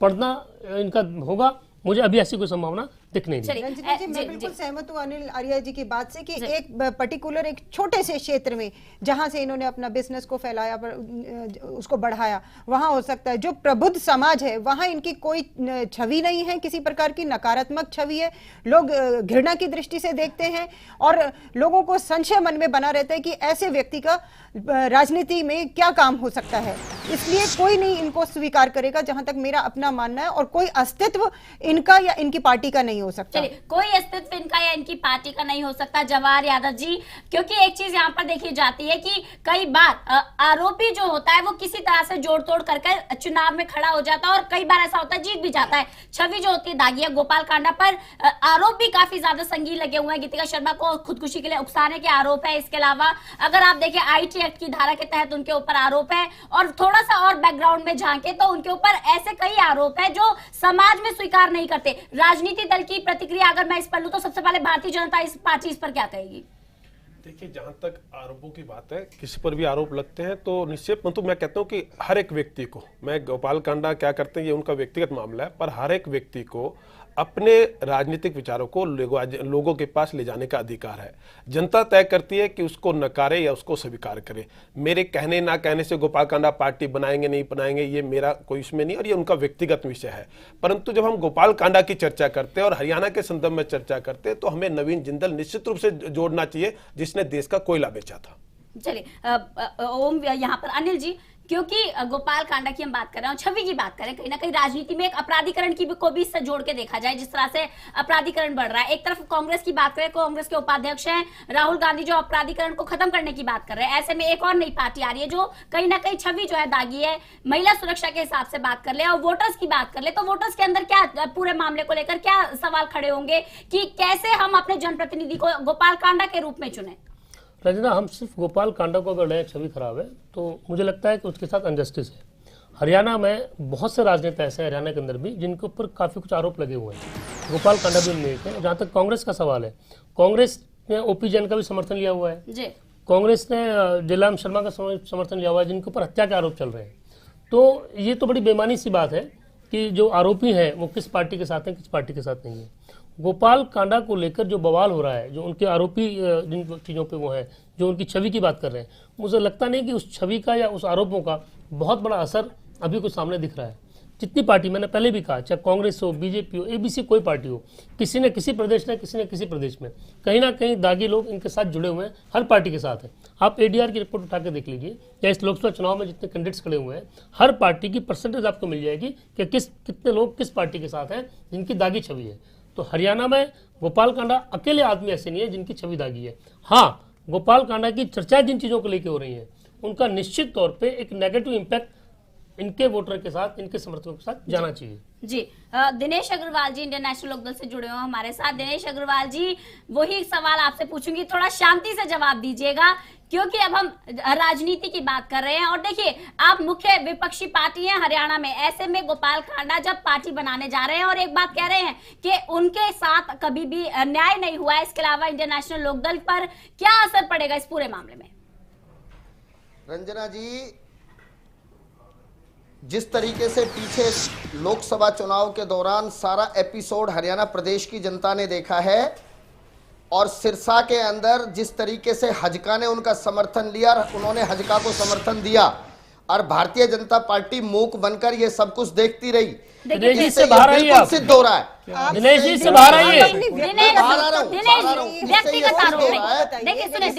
पड़ना इनका होगा, मुझे अभी ऐसी कोई संभावना दिख नहीं रही। रंजना जी, मैं बिल्कुल सहमत हूँ अनिल आर्या जी की बात से कि एक पर्टिकुलर एक छोटे से क्षेत्र में जहां से इन्होंने अपना बिजनेस को फैलाया, उसको बढ़ाया, वहां हो सकता है। जो प्रबुद्ध समाज है वहां इनकी कोई छवि नहीं है, किसी प्रकार की नकारात्मक छवि है। लोग घृणा की दृष्टि से देखते हैं और लोगों को संशय मन में बना रहता है कि ऐसे व्यक्ति का राजनीति में क्या काम हो सकता है। इसलिए कोई नहीं इनको स्वीकार करेगा, जहां तक मेरा अपना मानना है, और कोई अस्तित्व इनका या इनकी पार्टी का नहीं हो सकता। चलिए, कोई अस्तित्व इनका या इनकी पार्टी का नहीं हो सकता जवाहर यादव जी, क्योंकि एक चीज यहाँ पर देखी जाती है कि कई बार आरोपी जो होता है वो किसी तरह से जोड़ तोड़ करके चुनाव में खड़ा हो जाता है और कई बार ऐसा होता है जीत भी जाता है। छवि जो होती है दागी है। गोपाल कांडा पर आरोप भी काफी ज्यादा संगीन लगे हुए हैं। गीतिका शर्मा को खुदकुशी के लिए उकसाने के आरोप है। इसके अलावा अगर आप देखें IT एक्ट की धारा के तहत उनके ऊपर आरोप है, और थोड़ा सा और बैकग्राउंड में झांके तो उनके ऊपर ऐसे कई आरोप है जो समाज में स्वीकार नहीं करते। राजनीति दल की प्रतिक्रिया अगर मैं इस पर लूं तो सबसे पहले भारतीय जनता पार्टी इस पर क्या कहेगी? देखिए, जहां तक आरोपों की बात है, किसी पर भी आरोप लगते हैं तो निश्चित, परंतु मैं कहता हूं कि हर एक व्यक्ति को, मैं गोपाल कांडा क्या करते हैं ये उनका व्यक्तिगत मामला है, पर हर एक व्यक्ति को अपने राजनीतिक विचारों को लोगों के पास ले जाने का अधिकार है। जनता तय करती है कि उसको नकारे या उसको स्वीकार करे। मेरे कहने ना कहने से गोपाल कांडा पार्टी बनाएंगे नहीं बनाएंगे, ये मेरा कोई इसमें नहीं, और ये उनका व्यक्तिगत विषय है। परंतु जब हम गोपाल कांडा की चर्चा करते हैं और हरियाणा के संदर्भ में चर्चा करते हैं तो हमें नवीन जिंदल निश्चित रूप से जोड़ना चाहिए, जिसने देश का कोयला बेचा था। चलिए ओम, यहाँ पर अनिल जी, क्योंकि गोपाल कांडा की हम बात कर रहे हैं, छवि की बात करें, कहीं ना कहीं राजनीति में एक अपराधीकरण की को भी इससे जोड़ के देखा जाए, जिस तरह से अपराधीकरण बढ़ रहा है। एक तरफ कांग्रेस की बात करें, कांग्रेस के उपाध्यक्ष हैं राहुल गांधी जो अपराधीकरण को खत्म करने की बात कर रहे हैं। ऐसे में एक और नई पार्टी आ रही है जो कहीं ना कहीं छवि जो है दागी है। महिला सुरक्षा के हिसाब से बात कर ले और वोटर्स की बात कर ले, तो वोटर्स के अंदर क्या पूरे मामले को लेकर क्या सवाल खड़े होंगे कि कैसे हम अपने जनप्रतिनिधि को गोपाल कांडा के रूप में चुने? रंजना, हम सिर्फ गोपाल कांडा को अगर नया छवि खराब है तो मुझे लगता है कि उसके साथ अनजस्टिस है। हरियाणा में बहुत से राजनेता ऐसे हैं, हरियाणा के अंदर भी, जिनके ऊपर काफ़ी कुछ आरोप लगे हुए हैं। गोपाल कांडा भी उनमें एक है। जहाँ तक कांग्रेस का सवाल है, कांग्रेस ने OP जैन का भी समर्थन लिया हुआ है जी। कांग्रेस ने जयराम शर्मा का समर्थन लिया हुआ है, जिनके ऊपर हत्या के आरोप चल रहे हैं। तो ये तो बड़ी बेमानी सी बात है कि जो आरोपी हैं वो किस पार्टी के साथ हैं, किस पार्टी के साथ नहीं है। गोपाल कांडा को लेकर जो बवाल हो रहा है, जो उनके आरोपी जिन चीज़ों पे वो है, जो उनकी छवि की बात कर रहे हैं, मुझे लगता नहीं कि उस छवि का या उस आरोपों का बहुत बड़ा असर अभी कुछ सामने दिख रहा है। जितनी पार्टी, मैंने पहले भी कहा, चाहे कांग्रेस हो, BJP हो, ABC कोई पार्टी हो, किसी न किसी प्रदेश में, किसी न किसी प्रदेश में कहीं ना कहीं दागी लोग इनके साथ जुड़े हुए हैं, हर पार्टी के साथ है। आप ADR की रिपोर्ट उठा के देख लीजिए, या इस लोकसभा चुनाव में जितने कैंडिडेट्स खड़े हुए हैं, हर पार्टी की परसेंटेज आपको मिल जाएगी कि कितने लोग किस पार्टी के साथ हैं जिनकी दागी छवि है। तो हरियाणा में गोपाल कांडा अकेले आदमी ऐसे नहीं है जिनकी छवि दागी है। हाँ, गोपाल कांडा की चर्चा जिन चीज़ों को लेकर हो रही है, उनका निश्चित तौर पे एक नेगेटिव इम्पैक्ट इनके वोटर के साथ, इनके समर्थकों के साथ जाना चाहिए जी। दिनेश अग्रवाल जी इंडियन नेशनल लोकदल से जुड़े हुए हमारे साथ। दिनेश अग्रवाल जी, वही सवाल आपसे पूछूंगी, थोड़ा शांति से जवाब दीजिएगा, क्योंकि अब हम राजनीति की बात कर रहे हैं। और देखिए, आप मुख्य विपक्षी पार्टी हैं हरियाणा में, ऐसे में गोपाल कांडा जब पार्टी बनाने जा रहे हैं और एक बात कह रहे हैं कि उनके साथ कभी भी न्याय नहीं हुआ है, इसके अलावा इंडियन नेशनल लोकदल पर क्या असर पड़ेगा इस पूरे मामले में? रंजना जी, जिस तरीके से पीछे लोकसभा चुनाव के दौरान सारा एपिसोड हरियाणा प्रदेश की जनता ने देखा है, और सिरसा के अंदर जिस तरीके से हजका ने उनका समर्थन लिया, उन्होंने हजका को समर्थन दिया, और भारतीय जनता पार्टी मूक बनकर ये सब कुछ देखती रही। दिनेश जी से बाहर आइए, आप सिद्ध हो रहा है। दिनेश जी से बाहर आइए। व्यक्तिगत आरोप है। देखिए सुने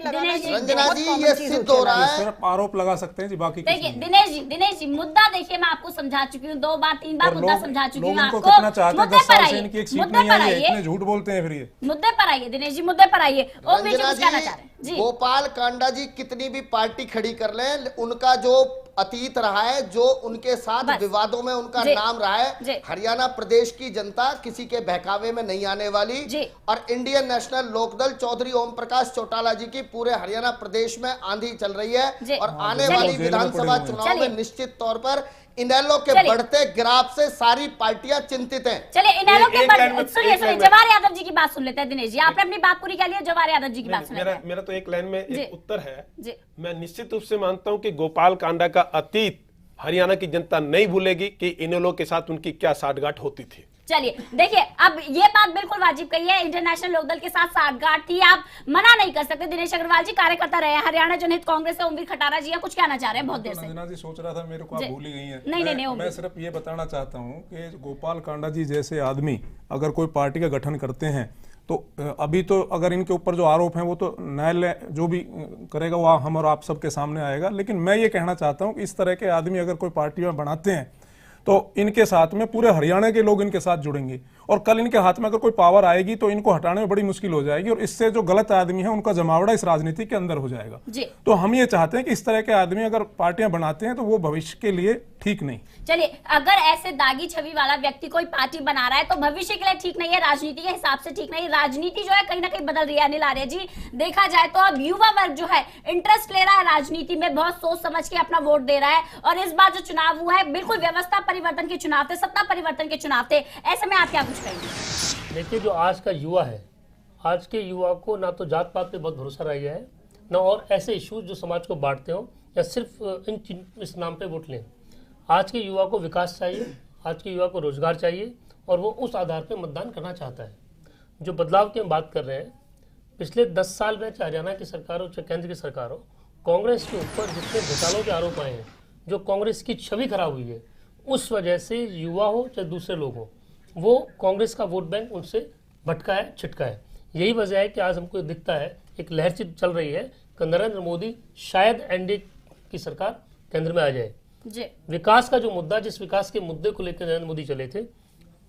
दिनेश जी, रंजना जी, ये सिद्ध हो रहा है। सिर्फ आरोप लगा सकते हैं जी, बाकी देखिए दिनेश जी, मुद्दा देखिए, मैं आपको समझा चुकी हूँ 2 बार 3 बार मुद्दा समझा चुकी हूँ आपको। कितना चाहते हैं, 10 साल से इनकी एक सीट नहीं आई है, आइए, इतने झूठ बोलते हैं। फिर ये मुद्दे पर आइए दिनेश जी, मुद्दे पर आइए। ओम जी रंजना कुछ कहना चाह रहे हैं जी, जी। गोपाल कांडा जी कितनी भी पार्टी खड़ी कर लें, उनका जो अतीत रहा है, जो उनके साथ विवादों में उनका नाम रहा है, हरियाणा प्रदेश प्रदेश की जनता किसी के बहकावे में नहीं आने वाली जी। और इंडियन नेशनल लोकदल चौधरी ओम प्रकाश चौटाला जी की पूरे हरियाणा प्रदेश में आंधी चल रही जी। है और आने चलिए। वाली विधानसभा चुनाव में निश्चित तौर पर इनेलो के चलिए। बढ़ते ग्राफ से सारी पार्टियां चिंतित हैं। चलिए इनेलो के एक लाइन में- सुनिए एक लाइन में- जवाहर यादव जी की बात सुन लेते हैं। दिनेश जी आपने अपनी बात पूरी कर ली है, जवाहर यादव जी की बात सुन लेते हैं। मेरा तो एक लाइन में जी। एक उत्तर है। जी। मैं निश्चित रूप से मानता हूं कि गोपाल कांडा का अतीत हरियाणा की जनता नहीं भूलेगी कि इनेलो के साथ उनकी क्या साठगांठ होती थी। चलिए देखिए, अब ये बात बिल्कुल वाजिब कही है, इंटरनेशनल लोकदल के साथ साठगांठ थी, आप मना नहीं कर सकते। दिनेश अग्रवाल जी कार्यकर्ता रहे हैं, हरियाणा जनहित कांग्रेस से ओमवीर खटारा जी कुछ कहना चाह रहे हैं बहुत देर से। रंजना जी सोच रहा था मेरे को आप भूल ही गई हैं। नहीं, मैं सिर्फ ये बताना चाहता हूँ कि गोपाल कांडा जी जैसे आदमी अगर कोई पार्टी का गठन करते हैं तो अभी तो अगर इनके ऊपर जो आरोप हैं वो तो न्यायालय जो भी करेगा वो हम और आप सबके सामने आएगा, लेकिन मैं ये कहना चाहता हूँ कि इस तरह के आदमी अगर कोई पार्टी में बनाते हैं तो इनके साथ में पूरे हरियाणा के लोग इनके साथ जुड़ेंगे और कल इनके हाथ में अगर कोई पावर आएगी तो इनको हटाने में बड़ी मुश्किल हो जाएगी और इससे जो गलत आदमी है उनका जमावड़ा इस राजनीति के अंदर हो जाएगा। जी। तो हम ये चाहते हैं कि इस तरह के आदमी अगर पार्टियां बनाते हैं तो वो भविष्य के लिए ठीक नहीं। चलिए, अगर ऐसे दागी छवि वाला व्यक्ति कोई पार्टी बना रहा है तो भविष्य के लिए ठीक नहीं है, राजनीति के हिसाब से ठीक नहीं। राजनीति जो है कहीं ना कहीं बदल रही है। अनिल आर्य जी, देखा जाए तो अब युवा वर्ग जो है इंटरेस्ट ले रहा है राजनीति में, बहुत सोच समझ के अपना वोट दे रहा है और इस बार जो चुनाव हुआ है बिल्कुल व्यवस्था परिवर्तन के चुनाव थे, सत्ता परिवर्तन के चुनाव थे। ऐसे में आप क्या कुछ कहेंगे? देखिए, जो आज का युवा है, आज के युवा को ना तो जात पात पे बहुत भरोसा रह गया है, ना और ऐसे इश्यूज जो समाज को बांटते हो या सिर्फ इस नाम पे वोट लें। आज के युवा को विकास चाहिए, आज के युवा को रोजगार चाहिए और वो उस आधार पे मतदान करना चाहता है। जो बदलाव की हम बात कर रहे हैं, पिछले 10 साल में चाहे हरियाणा की सरकार हो चाहे केंद्र की सरकार हो, कांग्रेस के ऊपर जितने घोटालों के आरोप आए हैं, जो कांग्रेस की छवि खराब हुई है, उस वजह से युवा हो चाहे दूसरे लोग हो, वो कांग्रेस का वोट बैंक उनसे भटका है, छिटका है। यही वजह है कि आज हमको दिखता है एक लहर चल रही है कि नरेंद्र मोदी शायद एनडीए की सरकार केंद्र में आ जाए। जी। विकास का जो मुद्दा, जिस विकास के मुद्दे को लेकर नरेंद्र मोदी चले थे,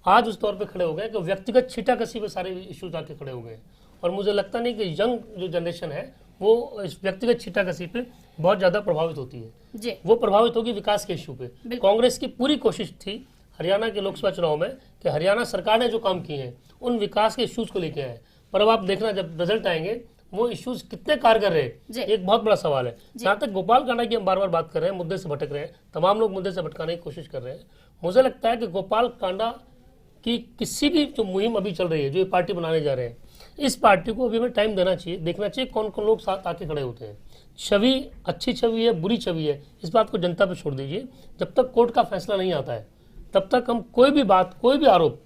आज उस तौर पे खड़े हो गए कि व्यक्तिगत छीटाकशी पे सारे इश्यूज आके खड़े हो गए। और मुझे लगता नहीं कि यंग जो जनरेशन है वो इस व्यक्तिगत छीटाकशी पे बहुत ज़्यादा प्रभावित होती है। जी। वो प्रभावित होगी विकास के इश्यू पे। कांग्रेस की पूरी कोशिश थी हरियाणा के लोकसभा चुनाव में कि हरियाणा सरकार ने जो काम किए हैं उन विकास के इश्यूज को लेके आए, पर अब आप देखना जब रिजल्ट आएंगे वो इश्यूज कितने कारगर रहे, एक बहुत बड़ा सवाल है। जहाँ तक गोपाल कांडा की हम बार बार बात कर रहे हैं, मुद्दे से भटक रहे हैं, तमाम लोग मुद्दे से भटकाने की कोशिश कर रहे हैं। मुझे लगता है कि गोपाल कांडा की किसी भी जो मुहिम अभी चल रही है, जो ये पार्टी बनाने जा रहे हैं, इस पार्टी को अभी हमें टाइम देना चाहिए, देखना चाहिए कौन कौन लोग साथ आके खड़े होते हैं। छवि अच्छी छवि है, बुरी छवि है, इस बात को जनता पे छोड़ दीजिए। जब तक कोर्ट का फैसला नहीं आता है तब तक हम कोई भी बात, कोई भी आरोप,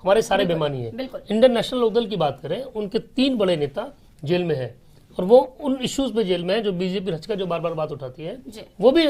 हमारे सारे बेमानी है। इंडियन नेशनल लोकदल की बात करें, उनके 3 बड़े नेता जेल में है और वो उन इश्यूज पे जेल में है जो बीजेपी रचका जो बार बार बात उठाती है, वो भी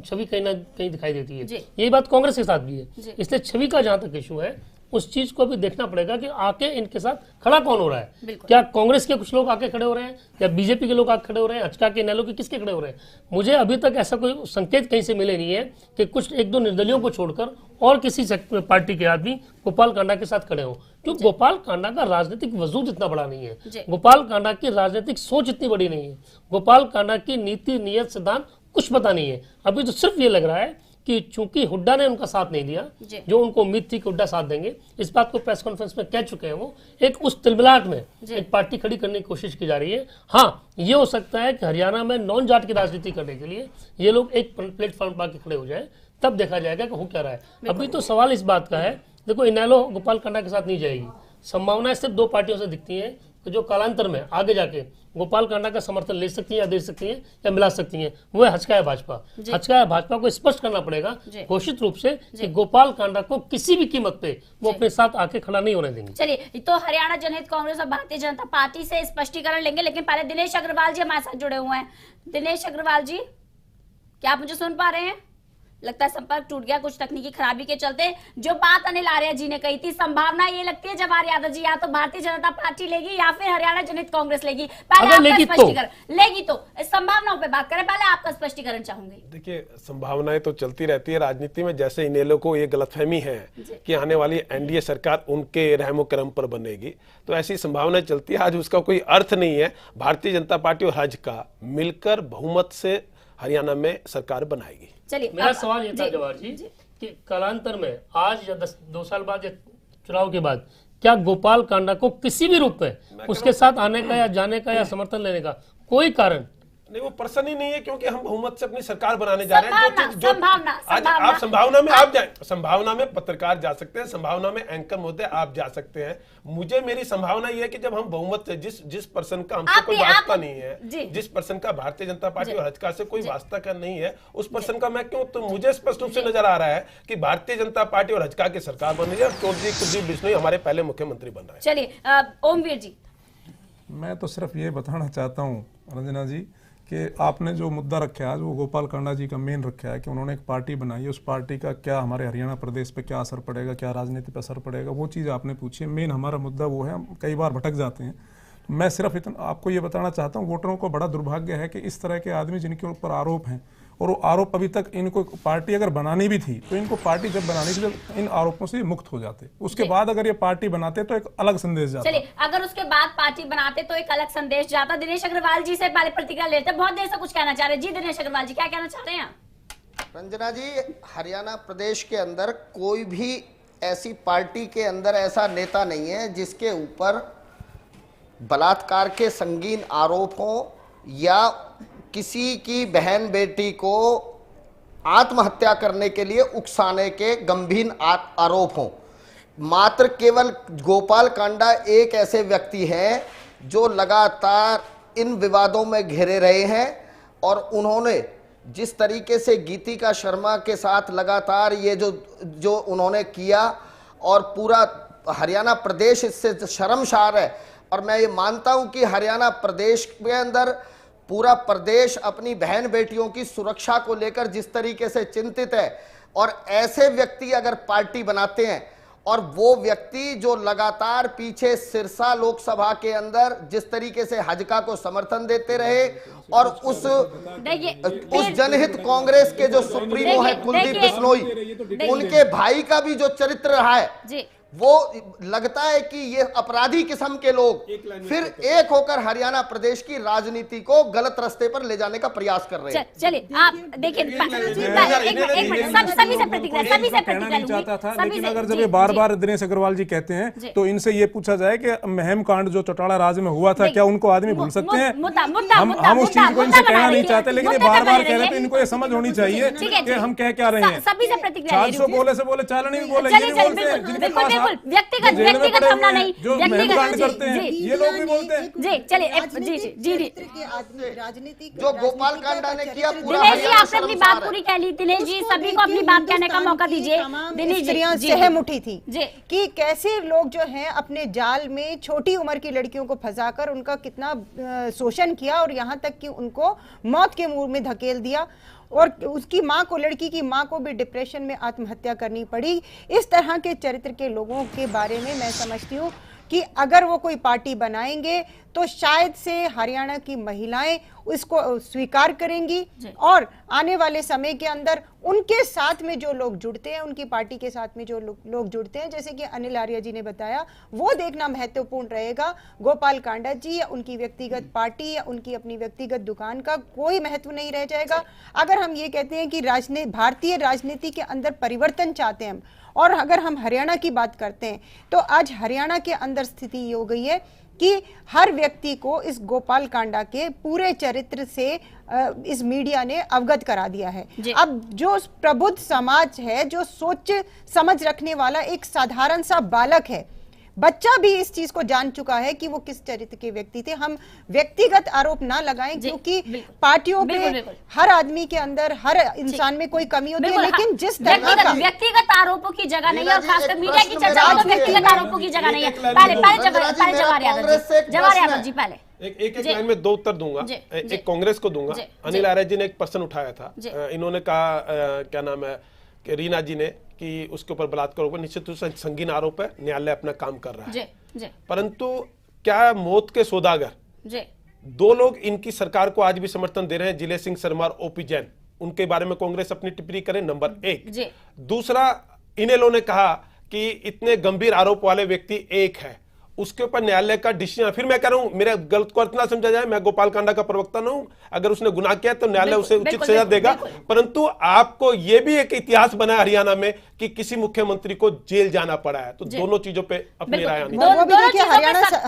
छवि कहीं ना कहीं दिखाई देती है। यही बात कांग्रेस के साथ भी है। इसलिए छवि का जहां तक इशू है उस चीज को भी देखना पड़ेगा कि आके इनके साथ खड़ा कौन हो रहा है। क्या कांग्रेस के कुछ लोग आके खड़े हो रहे हैं या बीजेपी के लोग आके खड़े हो रहे हैं, हचका के इनेलो के किसके खड़े हो रहे हैं? मुझे अभी तक ऐसा कोई संकेत कहीं से मिले नहीं है कि कुछ 1-2 निर्दलियों को छोड़कर और किसी पार्टी के आदमी गोपाल कांडा के साथ खड़े हो, क्योंकि गोपाल कांडा का राजनीतिक वजूद इतना बड़ा नहीं है, गोपाल कांडा की राजनीतिक सोच इतनी बड़ी नहीं है, गोपाल कांडा की नीति नियत सिद्धांत कुछ पता नहीं है। अभी तो सिर्फ ये लग रहा है कि चूंकि हुड्डा ने उनका साथ नहीं दिया, जो उनको उम्मीद थी कि हुड्डा साथ देंगे, इस बात को प्रेस कॉन्फ्रेंस में कह चुके हैं वो, एक उस तिलमिलाहट में एक पार्टी खड़ी करने की कोशिश की जा रही है। हाँ, ये हो सकता है कि हरियाणा में नॉन जाट की राजनीति करने के लिए ये लोग एक प्लेटफॉर्म पर खड़े हो जाए, तब देखा जाएगा कि हो क्या रहा है। अभी तो सवाल इस बात का है, देखो इनेलो गोपाल कांडा के साथ नहीं जाएगी, संभावनाएं सिर्फ 2 पार्टियों से दिखती हैं कि जो कालांतर में आगे जाके गोपाल कांडा का समर्थन ले सकती है या दे सकती है या मिला सकती है, वो है हचका भाजपा। हचका भाजपा को स्पष्ट करना पड़ेगा घोषित रूप से कि गोपाल कांडा को किसी भी कीमत पे वो अपने साथ आके खड़ा नहीं होने देंगे। चलिए, तो हरियाणा जनहित कांग्रेस और भारतीय जनता पार्टी से स्पष्टीकरण लेंगे, लेकिन पहले दिनेश अग्रवाल जी हमारे साथ जुड़े हुए हैं। दिनेश अग्रवाल जी, क्या आप मुझे सुन पा रहे हैं? लगता है संपर्क टूट गया कुछ तकनीकी खराबी के चलते। जो बात अनिल आर्य जी ने कही थी, संभावना ये लगती है जवाहर यादव जी या तो भारतीय जनता पार्टी लेगी या फिर हरियाणा जनहित कांग्रेस लेगी। पहले आपका स्पष्टीकरण लेगी तो इस संभावनाओं पे बात करें, पहले आपका स्पष्टीकरण चाहूंगी। देखिए, संभावनाएं तो चलती रहती है राजनीति में। जैसे इनेलो को ये गलतफहमी है कि आने वाली एनडीए सरकार उनके रहमो करम पर बनेगी, तो ऐसी संभावना चलती है। आज उसका कोई अर्थ नहीं है। भारतीय जनता पार्टी और हजका मिलकर बहुमत से हरियाणा में सरकार बनाएगी। चलिए, मेरा सवाल ये था जवाहर जी कि कालांतर में आज या 2 साल बाद या चुनाव के बाद क्या गोपाल कांडा को किसी भी रूप में उसके साथ आने का या जाने का या समर्थन लेने का कोई कारण नहीं, वो पर्सन ही नहीं है, क्योंकि हम बहुमत से अपनी सरकार बनाने जा रहे हैं। आज आप संभावना में आप जाए, संभावना में पत्रकार जा सकते हैं, संभावना में एंकर महोदय आप जा सकते हैं। मुझे मेरी संभावना यह है कि जब हम बहुमत से जिस पर्सन का हमसे कोई वास्ता नहीं है, जिस पर्सन का भारतीय जनता पार्टी और हजका से कोई वास्ता का नहीं है, उस पर्सन का मैं क्यों, तो मुझे स्पष्ट रूप से नजर आ रहा है कि भारतीय जनता पार्टी और हजका की सरकार बन रही है और चौधरी कुलदीप बिश्नोई हमारे पहले मुख्यमंत्री बन रहे हैं। चलिए ओमवीर जी, मैं तो सिर्फ ये बताना चाहता हूँ रंजना जी कि आपने जो मुद्दा रखा है आज वो गोपाल कांडा जी का मेन रखा है कि उन्होंने एक पार्टी बनाई है, उस पार्टी का क्या हमारे हरियाणा प्रदेश पे क्या असर पड़ेगा, क्या राजनीति पे असर पड़ेगा, वो चीज़ आपने पूछी है। मेन हमारा मुद्दा वो है, हम कई बार भटक जाते हैं। तो मैं सिर्फ इतना आपको ये बताना चाहता हूँ, वोटरों को बड़ा दुर्भाग्य है कि इस तरह के आदमी जिनके ऊपर आरोप हैं और वो आरोप अभी तक इनको पार्टी अगर बनानी भी थी तो इनको पार्टी जब बनानी थी जब इन आरोपों से मुक्त हो जाते, उसके बाद अगर ये पार्टी बनाते तो एक अलग संदेश जाता। चलिए अगर उसके बाद पार्टी बनाते तो एक अलग संदेश जाता। दिनेश अग्रवाल जी से पहले प्रतिक्रिया लेते हैं, बहुत देर से कुछ कहना चाह रहे हैं जी। दिनेश अग्रवाल जी क्या कहना चाहते हैं? रंजना जी, हरियाणा प्रदेश के अंदर कोई भी ऐसी पार्टी के अंदर ऐसा नेता नहीं है जिसके ऊपर बलात्कार के संगीन आरोप हो या किसी की बहन बेटी को आत्महत्या करने के लिए उकसाने के गंभीर आरोप हों। मात्र केवल गोपाल कांडा एक ऐसे व्यक्ति हैं जो लगातार इन विवादों में घिरे रहे हैं और उन्होंने जिस तरीके से गीतिका शर्मा के साथ लगातार ये जो उन्होंने किया और पूरा हरियाणा प्रदेश इससे शर्मसार है। और मैं ये मानता हूं कि हरियाणा प्रदेश के अंदर पूरा प्रदेश अपनी बहन बेटियों की सुरक्षा को लेकर जिस तरीके से चिंतित है और ऐसे व्यक्ति अगर पार्टी बनाते हैं और वो व्यक्ति जो लगातार पीछे सिरसा लोकसभा के अंदर जिस तरीके से हजका को समर्थन देते रहे और उस जनहित कांग्रेस के जो सुप्रीमो है कुलदीप बिश्नोई, उनके भाई का भी जो चरित्र रहा है वो लगता है कि ये अपराधी किस्म के लोग फिर एक होकर हरियाणा प्रदेश की राजनीति को गलत रास्ते पर ले जाने का प्रयास कर रहे हैं। चलिए आप देखिए, सभी से प्रतिक्रिया नहीं चाहता था, लेकिन अगर जब ये बार बार दिनेश अग्रवाल जी कहते हैं तो इनसे ये पूछा जाए कि महम कांड जो चौटाला राज में हुआ था क्या उनको आदमी भूल सकते हैं? हम उस चीज को इनसे कहना नहीं चाहते, लेकिन ये बार बार कह रहे हैं तो इनको ये समझ होनी चाहिए कि हम कह क्या रहे हैं। सभी से प्रतिक्रिया 400 बोले से बोले चालन भी बोले, ये भी बोलते हैं जिनके पास व्यक्तिगत हमला नहीं, जो महम करते हैं ये लोग भी बोलते हैं। जी चलिए जी राजनीति जो गोपाल कांडा ने किया पूरा दिनेश जी आपने अपनी बात पूरी कह ली। दिनेश जी सभी को अपनी बात कहने का मौका दीजिए। दिनेश जी सहम उठी थी जी कि कैसे लोग जो हैं अपने जाल में छोटी उम्र की लड़कियों को फंसाकर उनका कितना शोषण किया और यहाँ तक कि उनको मौत के मुंह में धकेल दिया और उसकी माँ को, लड़की की माँ को भी डिप्रेशन में आत्महत्या करनी पड़ी। इस तरह के चरित्र के लोगों के बारे में मैं समझती हूँ कि अगर वो कोई पार्टी बनाएंगे तो शायद से हरियाणा की महिलाएं इसको स्वीकार करेंगी और आने वाले समय के अंदर उनके साथ में जो लोग जुड़ते हैं, उनकी पार्टी के साथ में जो लोग जुड़ते हैं, जैसे कि अनिल आर्य जी ने बताया, वो देखना महत्वपूर्ण रहेगा। गोपाल कांडा जी या उनकी व्यक्तिगत पार्टी या उनकी अपनी व्यक्तिगत दुकान का कोई महत्व नहीं रह जाएगा। अगर हम ये कहते हैं कि भारतीय राजनीति के अंदर परिवर्तन चाहते हैं हम, और अगर हम हरियाणा की बात करते हैं तो आज हरियाणा के अंदर स्थिति ये हो गई है कि हर व्यक्ति को इस गोपाल कांडा के पूरे चरित्र से इस मीडिया ने अवगत करा दिया है। अब जो प्रबुद्ध समाज है, जो सोच समझ रखने वाला एक साधारण सा बालक है, बच्चा भी इस चीज को जान चुका है कि वो किस चरित्र के व्यक्ति थे। हम व्यक्तिगत आरोप ना लगाएं क्योंकि पार्टियों पे हर आदमी के अंदर, हर इंसान में कोई कमी होती है, लेकिन जिस तरह का व्यक्तिगत आरोपों की जगह नहीं है और खासकर मीडिया की चर्चा में तो व्यक्तिगत आरोपों की जगह नहीं है। पहले जी पहले एक लाइन में 2 उत्तर दूंगा। एक कांग्रेस को दूंगा। अनिल आर्य जी ने एक प्रश्न उठाया था, इन्होंने कहा क्या नाम है कि रीना जी ने कि उसके ऊपर बलात्कार ऊपर निश्चित रूप से संगीन आरोप है, न्यायालय अपना काम कर रहा है। परंतु क्या मौत के सौदागर 2 लोग इनकी सरकार को आज भी समर्थन दे रहे हैं, जिले सिंह शर्मा और ओपी जैन, उनके बारे में कांग्रेस अपनी टिप्पणी करे, नंबर 1। दूसरा, इनेलो ने कहा कि इतने गंभीर आरोप वाले व्यक्ति एक है, उसके ऊपर न्यायालय का डिसीजन। फिर मैं कह रहा हूं, मेरा गलत को अर्थ ना समझा जाए, मैं गोपाल कांडा का प्रवक्ता ना हूं। अगर उसने गुनाह किया तो न्यायालय उसे उचित सजा देगा, परंतु आपको यह भी एक इतिहास बना हरियाणा में कि किसी मुख्यमंत्री को जेल जाना पड़ा है। तो दोनों चीजों पे अपनी राय आनी चाहिए। वो भी देखिए,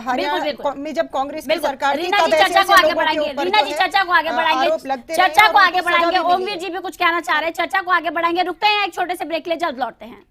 हरियाणा में जब कांग्रेस की सरकार थी तब चर्चा को आगे बढ़ाएंगे, रीना जी चर्चा को आगे बढ़ाएंगे, चर्चा को आगे बढ़ाएंगे। ओमवीर जी भी कुछ कहना चाह रहे हैं, चर्चा को आगे बढ़ाएंगे। रुकते हैं एक छोटे से ब्रेक ले, जल्द लौटते हैं।